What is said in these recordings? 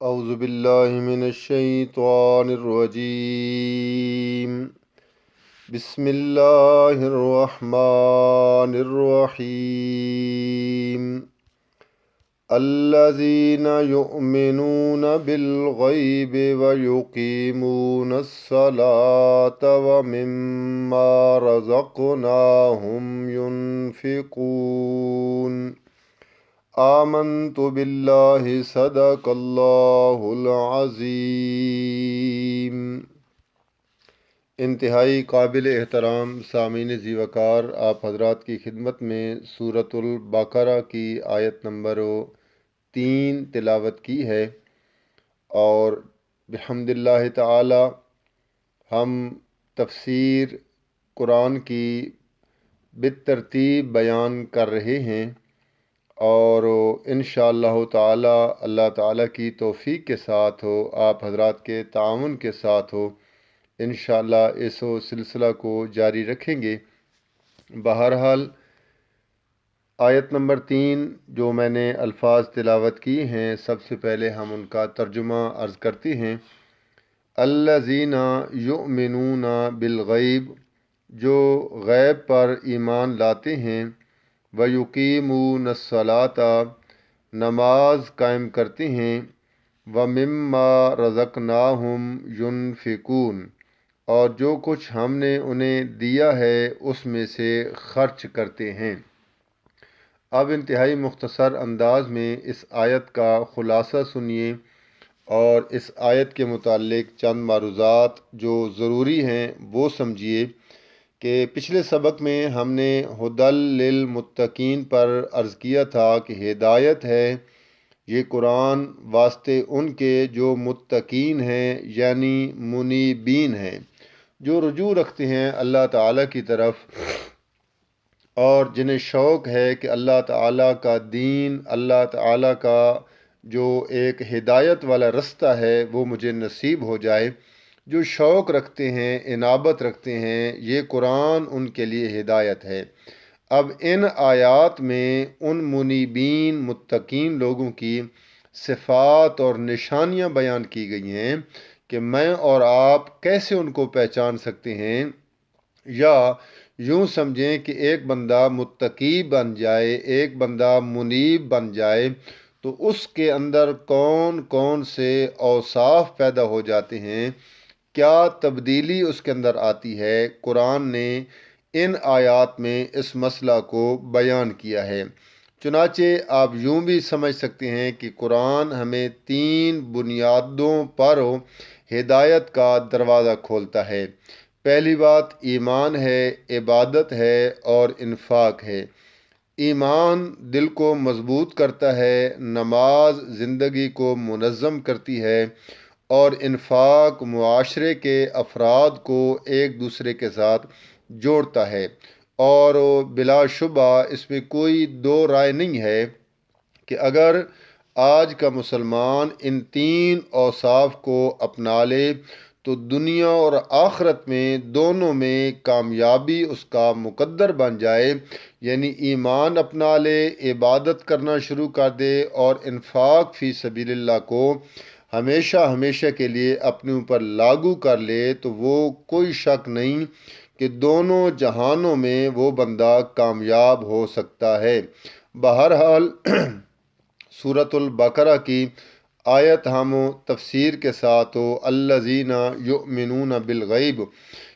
اعوذ باللہ من الشیطان الرجیم بسم اللہ الرحمن الرحیم الذین یؤمنون بالغیب ویقیمون الصلاة ومما رزقناہم ينفقون آمنت باللہ صدق اللہ العظیم۔ انتہائی قابل احترام سامعین ذی وقار، آپ حضرات کی خدمت میں سورۃ البقرہ کی آیت نمبر 3 تلاوت کی ہے، اور بحمد اللہ تعالی ہم تفسیر قرآن کی بالترتیب بیان کر رہے ہیں، اور انشاءاللہ تعالی اللہ تعالی کی توفیق کے ساتھ ہو، آپ حضرات کے تعاون کے ساتھ ہو، انشاءاللہ اس سلسلہ کو جاری رکھیں گے۔ بہرحال آیت نمبر 3 جو میں نے الفاظ تلاوت کی ہیں، سب سے پہلے ہم ان کا ترجمہ عرض کرتے ہیں۔ الذین یؤمنون بالغیب، جو غیب پر ایمان لاتے ہیں، وَيُقِيمُونَ الصَّلَاةَ، نماز قائم کرتے ہیں، وَمِمَّا رَزَقْنَاهُمْ يُنْفِقُونَ، اور جو کچھ ہم نے انہیں دیا ہے اس میں سے خرچ کرتے ہیں۔ اب انتہائی مختصر انداز میں اس آیت کا خلاصہ سنیے، اور اس آیت کے متعلق چند معروضات جو ضروری ہیں وہ سمجھیے کہ پچھلے سبق میں ہم نے ھدی للمتقین پر عرض کیا تھا کہ ہدایت ہے یہ قرآن واسطے ان کے جو متقین ہیں، یعنی منیبین ہیں، جو رجوع رکھتے ہیں اللہ تعالیٰ کی طرف، اور جنہیں شوق ہے کہ اللہ تعالیٰ کا دین، اللہ تعالیٰ کا جو ایک ہدایت والا رستہ ہے وہ مجھے نصیب ہو جائے، جو شوق رکھتے ہیں، انابت رکھتے ہیں، یہ قرآن ان کے لیے ہدایت ہے۔ اب ان آیات میں ان منیبین متقین لوگوں کی صفات اور نشانیاں بیان کی گئی ہیں کہ میں اور آپ کیسے ان کو پہچان سکتے ہیں، یا یوں سمجھیں کہ ایک بندہ متقی بن جائے، ایک بندہ منیب بن جائے تو اس کے اندر کون کون سے اوصاف پیدا ہو جاتے ہیں، کیا تبدیلی اس کے اندر آتی ہے۔ قرآن نے ان آیات میں اس مسئلہ کو بیان کیا ہے۔ چنانچہ آپ یوں بھی سمجھ سکتے ہیں کہ قرآن ہمیں 3 بنیادوں پر ہدایت کا دروازہ کھولتا ہے۔ پہلی بات ایمان ہے، عبادت ہے اور انفاق ہے۔ ایمان دل کو مضبوط کرتا ہے، نماز زندگی کو منظم کرتی ہے، اور انفاق معاشرے کے افراد کو ایک دوسرے کے ساتھ جوڑتا ہے، اور بلا شبہ اس میں کوئی دو رائے نہیں ہے کہ اگر آج کا مسلمان ان 3 اوصاف کو اپنا لے تو دنیا اور آخرت میں دونوں میں کامیابی اس کا مقدر بن جائے، یعنی ایمان اپنا لے، عبادت کرنا شروع کر دے اور انفاق فی سبیل اللہ کو ہمیشہ ہمیشہ کے لیے اپنے اوپر لاگو کر لے، تو وہ کوئی شک نہیں کہ دونوں جہانوں میں وہ بندہ کامیاب ہو سکتا ہے۔ بہرحال سورۃ البقرہ کی آیت ہم تفسیر کے ساتھ الذین یؤمنون بالغیب،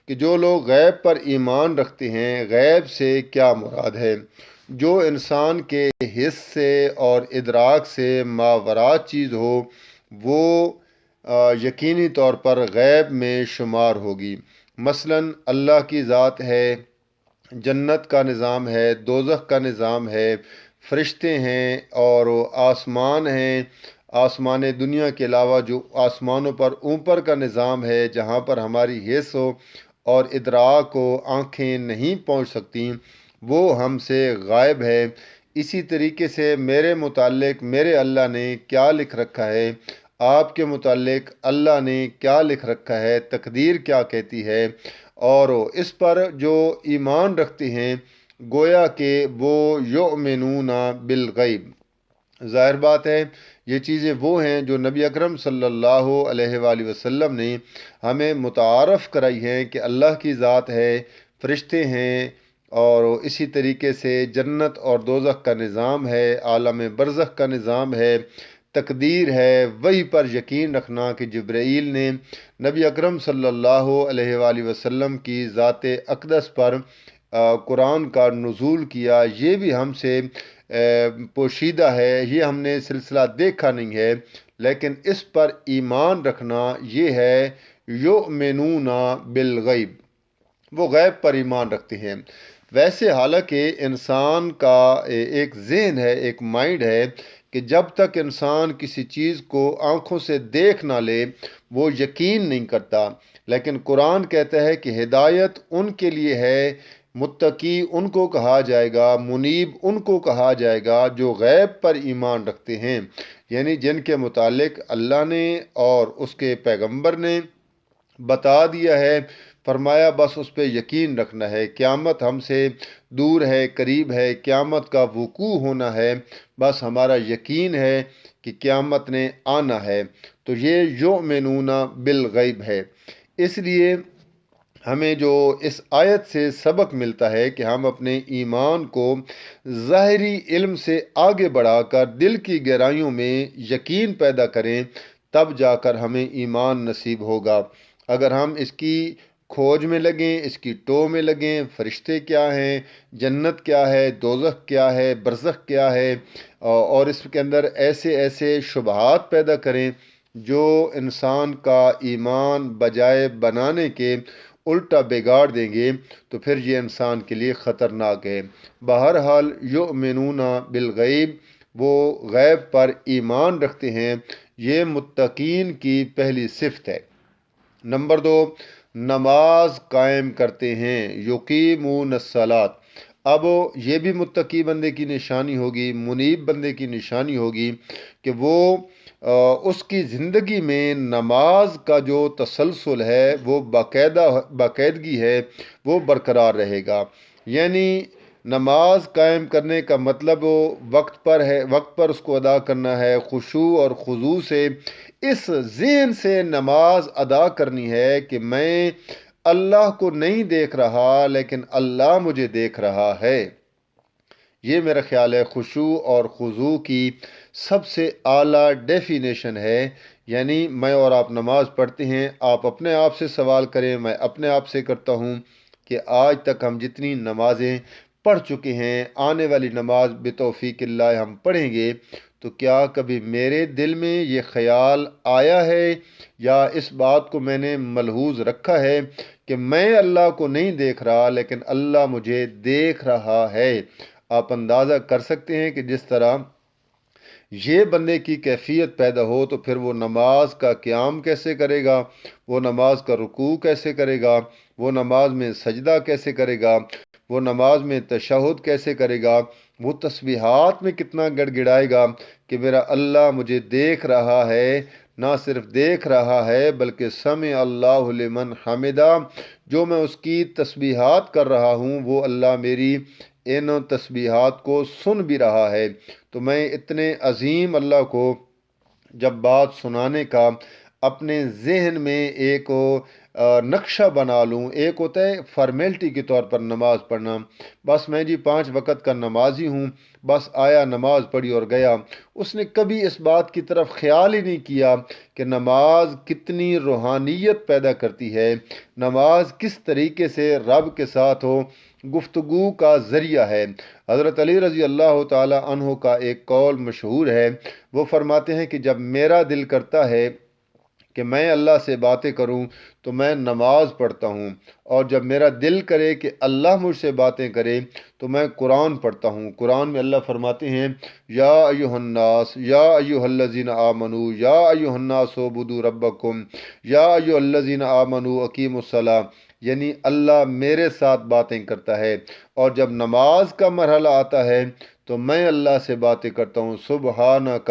کہ جو لوگ غیب پر ایمان رکھتے ہیں، غیب سے کیا مراد ہے؟ جو انسان کے حس سے اور ادراک سے ماورا چیز ہو وہ یقینی طور پر غیب میں شمار ہوگی۔ مثلا اللہ کی ذات ہے، جنت کا نظام ہے، دوزخ کا نظام ہے، فرشتے ہیں اور آسمان ہیں، آسمان دنیا کے علاوہ جو آسمانوں پر اوپر کا نظام ہے جہاں پر ہماری حس ہو اور ادراک ہو، آنکھیں نہیں پہنچ سکتی، وہ ہم سے غائب ہے۔ اسی طریقے سے میرے متعلق میرے اللہ نے کیا لکھ رکھا ہے، آپ کے متعلق اللہ نے کیا لکھ رکھا ہے، تقدیر کیا کہتی ہے، اور اس پر جو ایمان رکھتے ہیں گویا کہ وہ یؤمنون بالغیب، ظاہر بات ہے یہ چیزیں وہ ہیں جو نبی اکرم صلی اللہ علیہ وآلہ وسلم نے ہمیں متعارف کرائی ہیں کہ اللہ کی ذات ہے، فرشتے ہیں، اور اسی طریقے سے جنت اور دوزخ کا نظام ہے، عالم برزخ کا نظام ہے، تقدیر ہے۔ وہی پر یقین رکھنا کہ جبرائیل نے نبی اکرم صلی اللہ علیہ وآلہ وسلم کی ذات اقدس پر قرآن کا نزول کیا، یہ بھی ہم سے پوشیدہ ہے، یہ ہم نے سلسلہ دیکھا نہیں ہے، لیکن اس پر ایمان رکھنا یہ ہے یؤمنون بالغیب، وہ غیب پر ایمان رکھتے ہیں۔ ویسے حالانکہ انسان کا ایک ذہن ہے، ایک مائنڈ ہے کہ جب تک انسان کسی چیز کو آنکھوں سے دیکھ نہ لے وہ یقین نہیں کرتا، لیکن قرآن کہتا ہے کہ ہدایت ان کے لیے ہے، متقی ان کو کہا جائے گا، منیب ان کو کہا جائے گا جو غیب پر ایمان رکھتے ہیں، یعنی جن کے متعلق اللہ نے اور اس کے پیغمبر نے بتا دیا ہے، فرمایا بس اس پہ یقین رکھنا ہے۔ قیامت ہم سے دور ہے، قریب ہے، قیامت کا وقوع ہونا ہے، بس ہمارا یقین ہے کہ قیامت نے آنا ہے۔ تو یہ یؤمنون بالغیب ہے۔ اس لیے ہمیں جو اس آیت سے سبق ملتا ہے کہ ہم اپنے ایمان کو ظاہری علم سے آگے بڑھا کر دل کی گہرائیوں میں یقین پیدا کریں، تب جا کر ہمیں ایمان نصیب ہوگا۔ اگر ہم اس کی کھوج میں لگیں، اس کی ٹو میں لگیں، فرشتے کیا ہیں، جنت کیا ہے، دوزخ کیا ہے، برزخ کیا ہے، اور اس کے اندر ایسے ایسے شبہات پیدا کریں جو انسان کا ایمان بجائے بنانے کے الٹا بگاڑ دیں گے، تو پھر یہ انسان کے لیے خطرناک ہے۔ بہرحال یؤمنون بالغیب، وہ غیب پر ایمان رکھتے ہیں، یہ متقین کی پہلی صفت ہے۔ نمبر 2، نماز قائم کرتے ہیں، یقیمون الصلاۃ۔ اب یہ بھی متقی بندے کی نشانی ہوگی، منیب بندے کی نشانی ہوگی کہ وہ اس کی زندگی میں نماز کا جو تسلسل ہے، وہ باقاعدگی ہے، وہ برقرار رہے گا۔ یعنی نماز قائم کرنے کا مطلب وقت پر ہے، وقت پر اس کو ادا کرنا ہے، خشوع اور خضوع سے، اس ذہن سے نماز ادا کرنی ہے کہ میں اللہ کو نہیں دیکھ رہا لیکن اللہ مجھے دیکھ رہا ہے۔ یہ میرا خیال ہے خشوع اور خضوع کی سب سے اعلیٰ ڈیفینیشن ہے۔ یعنی میں اور آپ نماز پڑھتے ہیں، آپ اپنے آپ سے سوال کریں، میں اپنے آپ سے کرتا ہوں کہ آج تک ہم جتنی نمازیں پڑھ چکے ہیں، آنے والی نماز بتوفیق اللہ ہم پڑھیں گے، تو کیا کبھی میرے دل میں یہ خیال آیا ہے یا اس بات کو میں نے ملحوظ رکھا ہے کہ میں اللہ کو نہیں دیکھ رہا لیکن اللہ مجھے دیکھ رہا ہے؟ آپ اندازہ کر سکتے ہیں کہ جس طرح یہ بندے کی کیفیت پیدا ہو تو پھر وہ نماز کا قیام کیسے کرے گا، وہ نماز کا رکوع کیسے کرے گا، وہ نماز میں سجدہ کیسے کرے گا، وہ نماز میں تشہد کیسے کرے گا، وہ تسبیحات میں کتنا گڑ گڑائے گا کہ میرا اللہ مجھے دیکھ رہا ہے، نہ صرف دیکھ رہا ہے بلکہ سمع اللہ لمن حمدہ، جو میں اس کی تسبیحات کر رہا ہوں وہ اللہ میری ان تسبیحات کو سن بھی رہا ہے۔ تو میں اتنے عظیم اللہ کو جب بات سنانے کا اپنے ذہن میں ایک نقشہ بنا لوں، ایک ہوتا ہے فارمیلٹی کے طور پر نماز پڑھنا، بس میں جی 5 وقت کا نمازی ہوں، بس آیا نماز پڑھی اور گیا، اس نے کبھی اس بات کی طرف خیال ہی نہیں کیا کہ نماز کتنی روحانیت پیدا کرتی ہے، نماز کس طریقے سے رب کے ساتھ گفتگو کا ذریعہ ہے۔ حضرت علی رضی اللہ تعالی عنہ کا ایک قول مشہور ہے، وہ فرماتے ہیں کہ جب میرا دل کرتا ہے کہ میں اللہ سے باتیں کروں تو میں نماز پڑھتا ہوں، اور جب میرا دل کرے کہ اللہ مجھ سے باتیں کرے تو میں قرآن پڑھتا ہوں۔ قرآن میں اللہ فرماتے ہیں یا ایھا الناس یا ایھا الذین آمنوا یا ایھا الناس اعبدوا ربکم یا ایھا الذین آمنوا اقیموا الصلاۃ، یعنی اللہ میرے ساتھ باتیں کرتا ہے، اور جب نماز کا مرحلہ آتا ہے تو میں اللہ سے باتیں کرتا ہوں۔ سبحانک